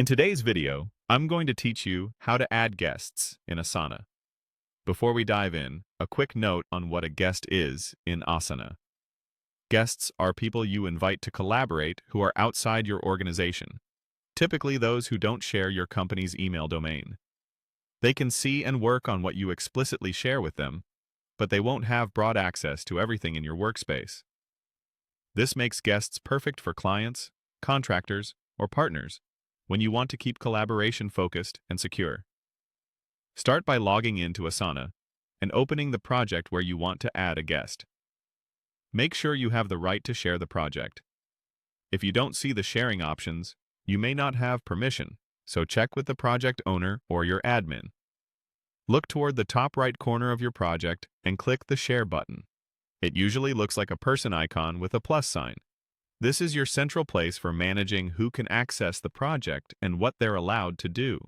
In today's video, I'm going to teach you how to add guests in Asana. Before we dive in, a quick note on what a guest is in Asana. Guests are people you invite to collaborate who are outside your organization, typically those who don't share your company's email domain. They can see and work on what you explicitly share with them, but they won't have broad access to everything in your workspace. This makes guests perfect for clients, contractors, or partners when you want to keep collaboration focused and secure. Start by logging into Asana and opening the project where you want to add a guest. Make sure you have the right to share the project. If you don't see the sharing options, you may not have permission, so check with the project owner or your admin. Look toward the top right corner of your project and click the Share button. It usually looks like a person icon with a plus sign. This is your central place for managing who can access the project and what they're allowed to do.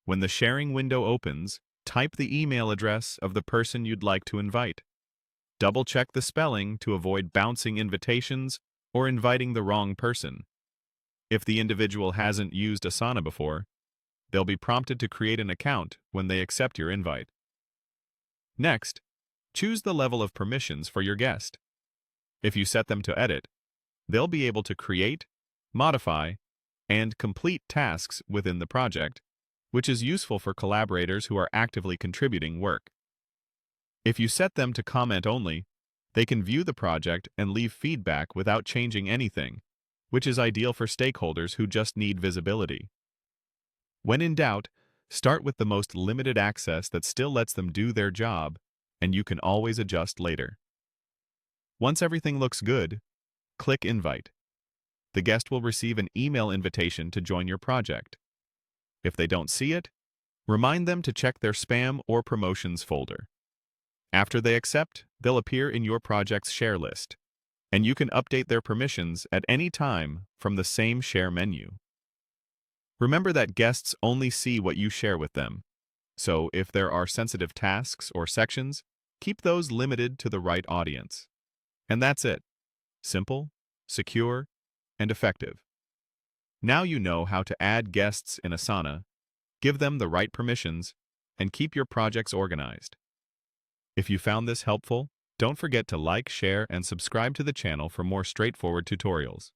When the sharing window opens, type the email address of the person you'd like to invite. Double-check the spelling to avoid bouncing invitations or inviting the wrong person. If the individual hasn't used Asana before, they'll be prompted to create an account when they accept your invite. Next, choose the level of permissions for your guest. If you set them to edit, they'll be able to create, modify, and complete tasks within the project, which is useful for collaborators who are actively contributing work. If you set them to comment only, they can view the project and leave feedback without changing anything, which is ideal for stakeholders who just need visibility. When in doubt, start with the most limited access that still lets them do their job, and you can always adjust later. Once everything looks good, click Invite. The guest will receive an email invitation to join your project. If they don't see it, remind them to check their spam or promotions folder. After they accept, they'll appear in your project's share list, and you can update their permissions at any time from the same share menu. Remember that guests only see what you share with them, so if there are sensitive tasks or sections, keep those limited to the right audience. And that's it. Simple, secure, and effective. Now you know how to add guests in Asana, give them the right permissions, and keep your projects organized. If you found this helpful, don't forget to like, share, and subscribe to the channel for more straightforward tutorials.